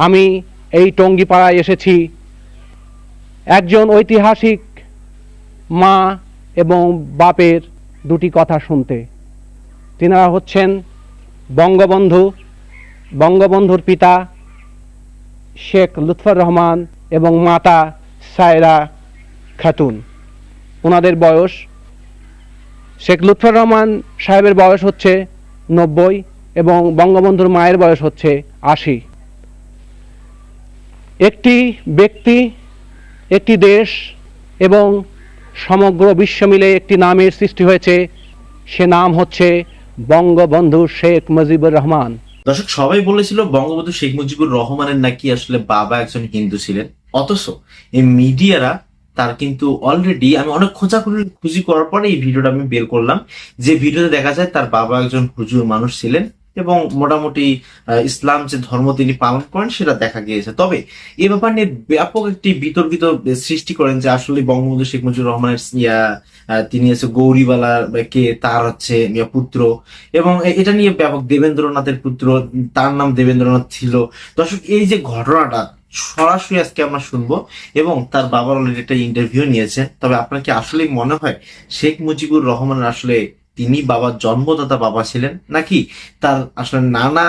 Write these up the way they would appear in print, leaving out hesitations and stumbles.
আমি এই টঙ্গীপাড়ায় এসেছি একজন ঐতিহাসিক মা এবং বাপের দুটি কথা শুনতে। তিনারা হচ্ছেন বঙ্গবন্ধুর পিতা শেখ লুৎফর রহমান এবং মাতা সায়রা খাতুন। ওনাদের বয়স, শেখ লুৎফর রহমান সাহেবের বয়স হচ্ছে 90 এবং বঙ্গবন্ধুর মায়ের বয়স হচ্ছে 80। একটি ব্যক্তি, একটি দেশ এবং সমগ্র বিশ্ব মিলে একটি নামের সৃষ্টি হয়েছে, সে নাম হচ্ছে বঙ্গবন্ধু শেখ মুজিবুর রহমান। দর্শক, সবাই বলেছিল বঙ্গবন্ধু শেখ মুজিবুর রহমানের নাকি আসলে বাবা একজন হিন্দু ছিলেন, অথচ এই মিডিয়ারা তার কিন্তু অলরেডি, আমি অনেক খুঁজি করার পরে এই ভিডিওটা আমি বের করলাম, যে ভিডিওতে দেখা যায় তার বাবা একজন হুজুর মানুষ ছিলেন এবং মোটামুটি ইসলাম যে ধর্ম তিনি পালন করেন সেটা দেখা গিয়েছে। তবে এ ব্যাপার নিয়ে ব্যাপক একটি বিতর্কিত সৃষ্টি করেন যে আসলে বঙ্গবন্ধু শেখ মুজিবুর রহমানের তিনি হচ্ছে গৌরীবালা কে, তার হচ্ছে পুত্র, এবং এটা নিয়ে ব্যাপক দেবেন্দ্রনাথের পুত্র, তার নাম দেবেন্দ্রনাথ ছিল। দর্শক, এই যে ঘটনাটা সরাসরি আজকে আমরা শুনবো এবং তার বাবার অলরেডি একটা ইন্টারভিউ নিয়েছে। তবে আপনার কি আসলে মনে হয় শেখ মুজিবুর রহমান আসলে তিনি বাবার জন্মদাতা বাবা ছিলেন, নাকি তার আসলে নানা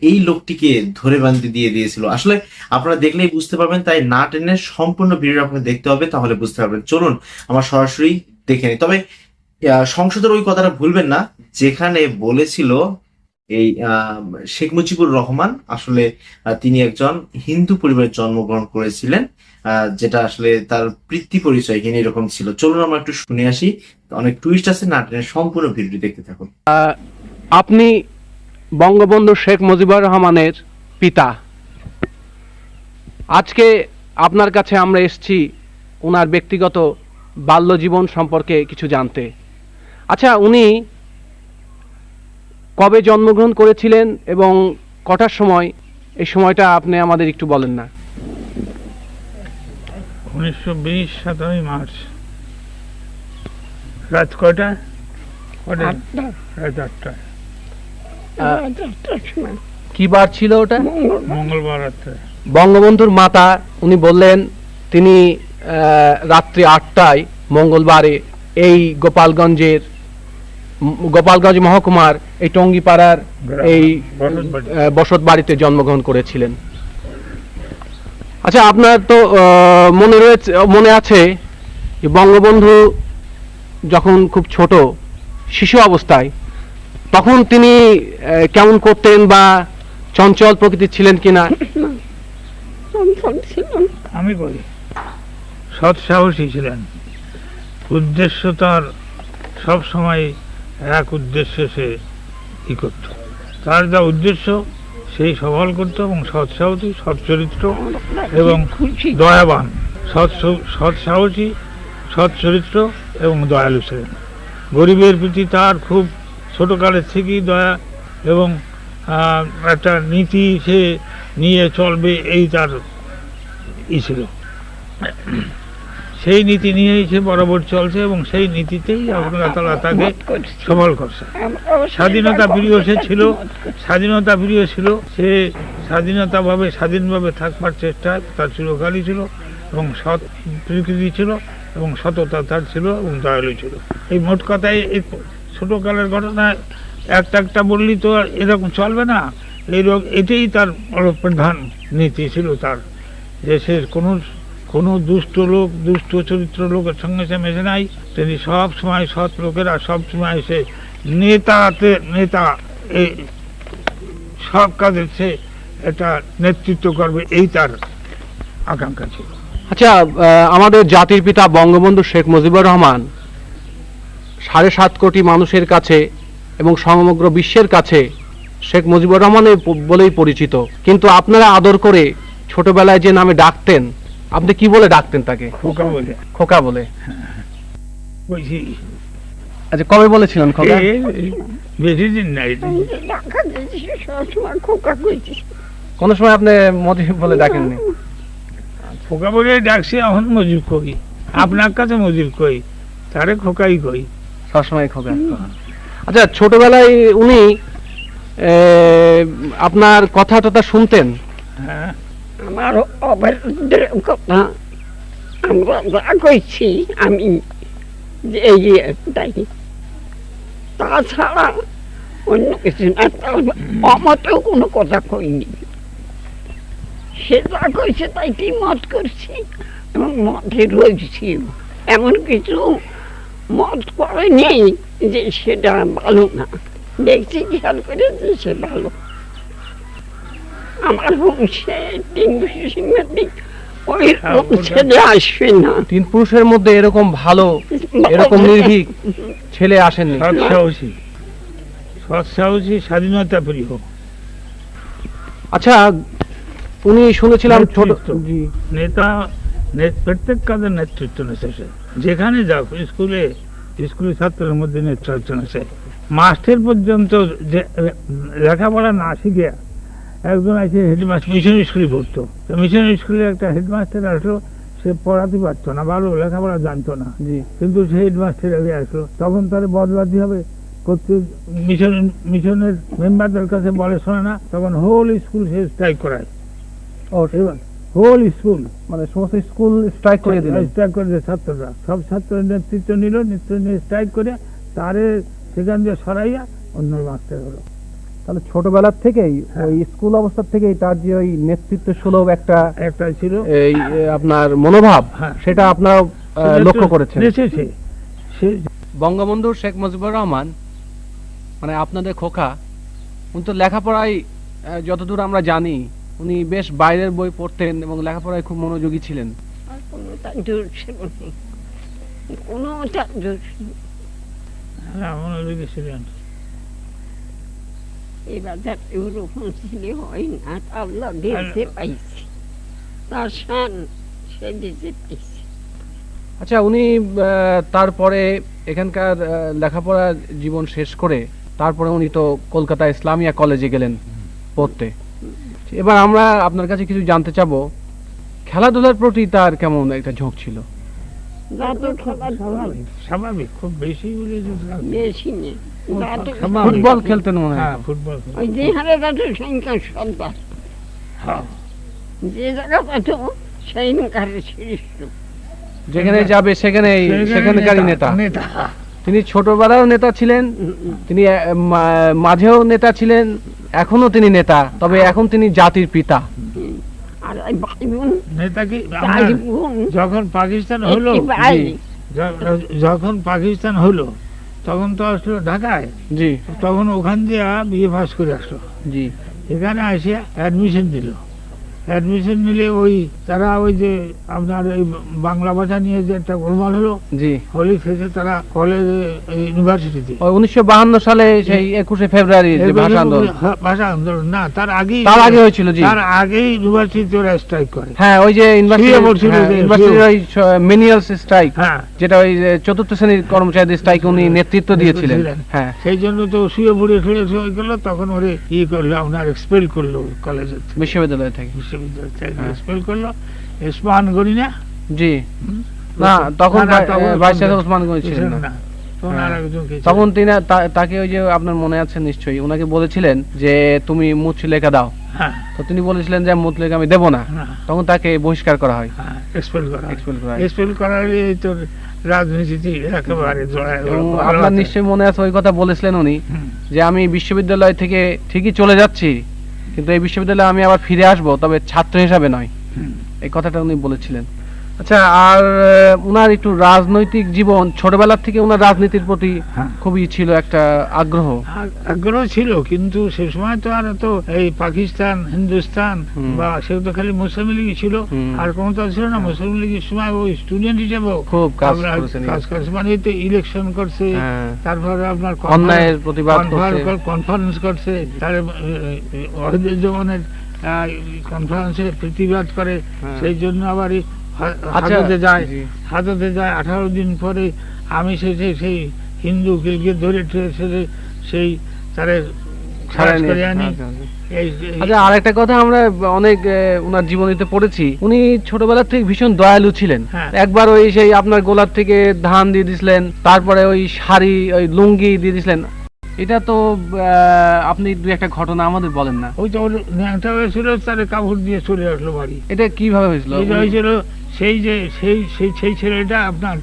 এই লোকটিকে ধরে বাঁধতে দিয়ে দিয়েছিল? আসলে আপনারা দেখলেই বুঝতে পারবেন, তাই না টেনে সম্পূর্ণ ভিডিও আপনাকে দেখতে হবে, তাহলে বুঝতে পারবেন। চলুন আমরা সরাসরি দেখে নিই। তবে সংসদের ওই কথাটা ভুলবেন না যেখানে বলেছিল এই শেখ মুজিবুর রহমান আসলে তিনি একজন হিন্দু পরিবারে জন্মগ্রহণ করেছিলেন, যেটা আসলে তার পিতৃ পরিচয় এখানে এরকম ছিল। চলুন আমরা একটু শুনে আসি, অনেক টুইস্ট আছে, না টেনে সম্পূর্ণ ভিডিওটি দেখতে থাকুন। আপনি বঙ্গবন্ধু শেখ মুজিবুর রহমানের পিতা। আজকে আপনার কাছে আমরা এসেছি ওনার ব্যক্তিগত বাল্য জীবন সম্পর্কে কিছু জানতে। আচ্ছা, উনি কবে জন্মগ্রহণ করেছিলেন এবং কটার সময়, এই সময়টা আপনি আমাদের একটু বলেন না। 1920 7ই মার্চ। রাত কয়টা? রাত 8টায়। কি বার ছিল ওটা? মঙ্গলবার রাত্রে। বঙ্গবন্ধুর মাতা উনি বললেন তিনি রাত্রি 8টায় মঙ্গলবারে এই গোপালগঞ্জ মহকুমার এই টঙ্গীপাড়ার এই বসত বাড়িতে জন্মগ্রহণ করেছিলেন। আচ্ছা, আপনার তো মনে আছে যে বঙ্গবন্ধু যখন খুব ছোট শিশু অবস্থায়, তখন তিনি কেমন করতেন বা চঞ্চল প্রকৃতির ছিলেন কিনা? আমি বলি সৎ সাহসী ছিলেন। উদ্দেশ্য তার সব সময় এক উদ্দেশ্য, সে ই করত, তার যা উদ্দেশ্য সেই সফল করত, এবং সৎ সাহসী, সৎ চরিত্র এবং দয়াবান। সৎ সাহসী, সৎ চরিত্র এবং দয়ালু ছিলেন। গরিবের প্রতি তার খুব ছোটকালের থেকেই দয়া এবং একটা নীতি সে নিয়ে চলবে, এই তার ছিল। সেই নীতি নিয়েই সে বরাবর চলছে এবং সেই নীতিতেই আল্লাহ তাআলা তাকে সফল করছে। স্বাধীনতা প্রিয় সে ছিল, সে স্বাধীনভাবে থাকবার চেষ্টায় তার চিরকালই ছিল, এবং সৎ প্রকৃতি ছিল এবং সততা তার ছিল এবং দয়ালু ছিল। এই মোট কথায় এই ছোটকালের ঘটনা একটা বললি তো এরকম চলবে না। এটাই তার প্রধান নীতি ছিল তার, যে সে কোনো দুষ্ট চরিত্র লোকের সঙ্গে সে মেশে নাই। তিনি সব সময় সৎ লোকেরা, সব সময় সে নেতা, এই সব কাজে সে এটা নেতৃত্ব করবে, এই তার আকাঙ্ক্ষা ছিল। আচ্ছা, আমাদের জাতির পিতা বঙ্গবন্ধু শেখ মুজিবুর রহমান 7.5 কোটি মানুষের কাছে এবং সমগ্র বিশ্বের কাছে শেখ মুজিবুর রহমান বলেই পরিচিত, কিন্তু আপনারা আদর করে ছোটবেলায় যে নামে ডাকতেন, আপনি কি বলে ডাকতেন তাকে? খোকা বলে। আচ্ছা, কবে বলেছিলেন খোকা? বেশি দিন নাই, কোন সময় আপনি মজিব বলে ডাকেননি? খোকা বলে ডাকছি, এখন মজিব কই, আপনার কাছে মজিব কই, তারে খোকাই কই, সবসময় খোকা। আচ্ছা, ছোটবেলায় উনি আপনার কথা টথা শুনতেন? হ্যাঁ আমার অবৈধের কথা আমরা যা কইছি আমি যে তাই, তাছাড়া অন্য কিছু না। তার অমতেও কোনো কথা কইনি, সে যা কইছে তাই কি মত করছি এবং মতে রয়েছি। এমন কিছু মত করে নেই যে সেটা ভালো না, দেখছি খেয়াল করে যে সে ভালো। আমার বংশে তিন ওই ছেলে আসবে না। তিন পুরুষের মধ্যে এরকম ভালো, এরকম নির্ভীক ছেলে আসেননি। সৎসাহসী স্বাধীনতা প্রিয়। আচ্ছা, উনি শুনেছিলাম ছোট নেতা, প্রত্যেক কাজের নেতৃত্ব নেছে। যেখানে যাও স্কুলে ছাত্রের মধ্যে নেতৃত্ব নেছে। মাস্টার পর্যন্ত যে লেখাপড়া না শিখে একজন আছে হেডমাস্টার, মিশন স্কুলে পড়তো। মিশন স্কুলে একটা হেডমাস্টার আসলো, সে পড়াতে পারতো না, ভালো লেখাপড়া জানতো না, কিন্তু সে হেডমাস্টার আগে আসলো। তখন তার বদলাতে হবে, মিশনের মেম্বারদের কাছে বলে শোনে না, তখন হোল স্কুল সে স্ট্রাইক করায়। হোল স্কুল মানে সমস্ত স্কুল স্ট্রাইক করে দিল, স্ট্রাইক করে দেয় ছাত্ররা। সব ছাত্রের নেতৃত্ব নিল, স্ট্রাইক করে তারে সেখান দিয়ে সরাইয়া অন্য মাস্টার হলো। তাহলে ছোটবেলার থেকেই ওই স্কুল অবস্থার থেকেই তার যে ওই নেতৃত্ব সুলভ একটা ছিল এই আপনার মনোভাব, হ্যাঁ, সেটা আপনারা লক্ষ্য করেছেন। বঙ্গবন্ধু শেখ মুজিবুর রহমান মানে আপনাদের খোকা, উনি তো লেখাপড়ায় যতদূর আমরা জানি উনি বেশ বাইরের বই পড়তেন এবং লেখাপড়ায় খুব মনোযোগী ছিলেন। মনোযোগী ছিলেন। এবার ওরকম ছেলে হয় না, আল্লাহ দিয়েছে পাইছি, তার শান সে দিয়েছে পাইছি। আচ্ছা, উনি তারপরে এখানকার লেখাপড়া জীবন শেষ করে তারপরে উনি তো কলকাতা ইসলামিয়া কলেজে গেলেন পড়তে। এবার আমরা আপনার কাছে কিছু জানতে চাবো, খেলাধুলার প্রতি তার কেমন একটা ঝোঁক ছিল? স্বাভাবিক, খুব বেশি বেশি নেই, ফুটবল খেলতেন মনে হয়। ফুটবল ওই যে হারে তাদের সংখ্যা সন্তান, যে জায়গাটা তো সেই সৃষ্ট, যেখানে যাবে সেখানকারই নেতা। তিনি ছোটবেলাও নেতা ছিলেন, তিনি মাঝেও নেতা ছিলেন, এখনো তিনি নেতা, তবে এখন তিনি জাতির পিতা। আর ভাই বোন নেতা কি ভাই বোন যখন পাকিস্তান হলো, তখন তো আসলো ঢাকায়। জি, তখন ওখান দিয়ে বিএ পাস করে আসলো। জি, এখানে এসে অ্যাডমিশন দিল। অ্যাডমিশন নিলে ওই তারা ওই যে আপনার এই বাংলা ভাষা নিয়ে যে একটা গোলমাল হলো, জি, হলি শেষে তারা কলেজে ইউনিভার্সিটিতে 1952 সালে সেই 21শে ফেব্রুয়ারি যে ভাষা আন্দোলন না, তার আগে হয়েছিল। জি, তার আগেই ইউনিভার্সিটিতে ওরা স্ট্রাইক করে। হ্যাঁ, ওই যে ইউনিভার্সিটির মেনিয়াল স্ট্রাইক, যেটা ওই চতুর্থ শ্রেণীর কর্মচারীদের স্ট্রাইক উনি নেতৃত্ব দিয়েছিলেন। হ্যাঁ, সেই জন্য তো শুয়ে পড়ে হয়ে গেল। তখন ওরে করলো, আপনার এক্সপেল করলো কলেজে, বিশ্ববিদ্যালয় থেকে এক্সপেল করলো। ওসমান গনি না? জি, না, তখন ভাইস চ্যান্সেলর ওসমান গনি ছিলেন না। তখন তিনি তাকে ওই যে আপনার মনে আছে নিশ্চয়ই, ওনাকে বলেছিলেন যে তুমি মুচলেখা দাও, তো তিনি বলেছিলেন যে মুচলেখা আমি দেব না, তখন তাকে বহিষ্কার করা হয়, এক্সপেল করার তো রাজনীতি একেবারে। আপনার নিশ্চয়ই মনে আছে ওই কথা বলেছিলেন উনি, যে আমি বিশ্ববিদ্যালয় থেকে ঠিকই চলে যাচ্ছি, কিন্তু এই বিশ্ববিদ্যালয়ে আমি আবার ফিরে আসবো, তবে ছাত্র হিসাবে নয়, এই কথাটা উনি বলেছিলেন। আচ্ছা, আর উনার একটু রাজনৈতিক জীবন, ছোটবেলার থেকে উনার রাজনীতির প্রতি খুবই ছিল একটা আগ্রহ ছিল, কিন্তু সে সময় তো আর তো এই পাকিস্তান, হিন্দুস্তান বা সে তো খালি মুসলিম লীগই ছিল, আর কোনো তো ছিল না। মুসলিম লীগের সময় ওই স্টুডেন্ট হিসেবে খুব কাজ করছে, মানে তো ইলেকশন করছে, তারপরে আপনার অন্যায়ের প্রতিবাদ কনফারেন্স করছে, তার জমানের কনফারেন্সে প্রতিবাদ করে। সেই জন্য আবার হাজতে যায় 18 দিন পরে আমি সেই হিন্দু গিলকে ধরে সেই তারে করে আনি। আচ্ছা, আর একটা কথা আমরা অনেক ওনার জীবনীতে পড়েছি, উনি ছোটবেলা থেকে ভীষণ দয়ালু ছিলেন। একবার ওই সেই আপনার গোলার থেকে ধান দিয়ে দিছিলেন, তারপরে ওই শাড়ি, ওই লুঙ্গি দিয়ে দিছিলেন। এটা তো আপনি দু একটা ঘটনা আমাদের বলেন না। ওই তো ওর ন্যাংটা হয়েছিল, তার কাপড় দিয়ে চলে আসলো বাড়ি। এটা কিভাবে হয়েছিল? এটা হয়েছিল সেই যে সেই ছেলেটা আপনার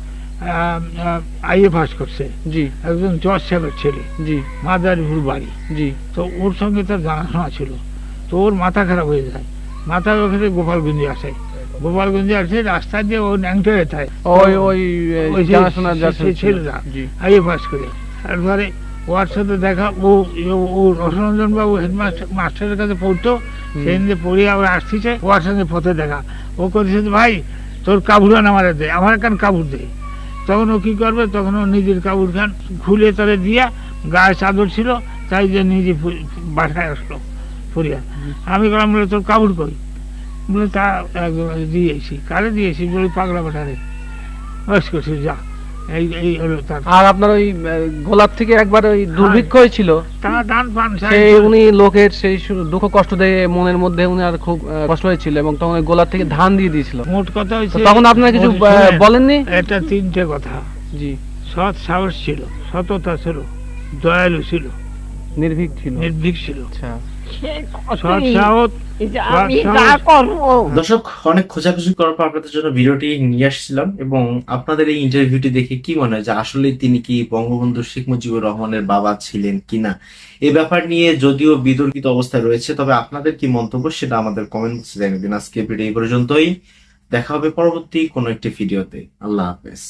আইএ পাস করছে, জি একজন জজ সাহেবের ছেলে, জি মাদারীপুর বাড়ি। জি তো ওর সঙ্গে তার জানাশোনা ছিল। তো ওর মাথা খারাপ হয়ে যায়, মাথা ওখানে গোপালগঞ্জে আসে। গোপালগঞ্জে আসে, রাস্তা দিয়ে ও ন্যাংটা হয়ে থাকে ওই ওই ওই যে জানাশোনা সেই ছেলেটা জি আইএ পাস করে। তারপরে ওর সাথে দেখা, ও রসরঞ্জন বাবু হেডমাস্টার মাস্টারের কাছে পড়তো, সেদিন যে পড়িয়ে আবার আসতেছে, ওর সঙ্গে পথে দেখা। ও করেছে, ভাই তোর কাবুরান আমার দে, আমার কান কাপড় দে। তখন ও কি করবে, তখন ও নিজের কাপড় খান খুলে তারে দিয়া, গায়ে চাদর ছিল, তাই যে নিজে বাসায় আসলো ফরিয়া। আমি বললাম, বলে তোর কাপড় কই? বলে তা একদম দিয়েছি। কারে দিয়েছি? বলে পাগলা বাটারে। বয়স করছি, যা। এই হলো তার। আর আপনার ওই গোলাপ থেকে একবার ওই দুর্ভিক্ষ হয়েছিল, তারা দান পান সেই উনি লোকের সেই দুঃখ কষ্ট দিয়ে মনের মধ্যে উনি আর খুব কষ্ট হয়েছিল, এবং তখন ওই গোলাপ থেকে ধান দিয়ে দিয়েছিল। মোট কথা তো হয়েছে, তখন আপনারা কিছু শোনেন, বলেননি? এটা তিনটে কথা। জি, সৎ সাহস ছিল, সততা ছিল, দয়ালু ছিল, নির্ভীক ছিল। নির্ভীক ছিল। আচ্ছা, সে সৎ কতই সাহস। যে আমি যা করবো। দর্শক, অনেক খোঁজাখুঁজি করার পর আপনাদের জন্য ভিডিওটি নিয়ে আসছিলাম, এবং আপনাদের এই ইন্টারভিউটি দেখে কি মনে হয় যে আসলে তিনি কি বঙ্গবন্ধু শেখ মুজিবুর রহমানের বাবা ছিলেন কিনা, এই ব্যাপার নিয়ে যদিও বিতর্কিত অবস্থায় রয়েছে, তবে আপনাদের কি মন্তব্য সেটা আমাদের কমেন্ট বক্সে জানিয়ে দিন। আজকে ভিডিও এই পর্যন্তই, দেখা হবে পরবর্তী কোনো একটি ভিডিওতে। আল্লাহ হাফেজ।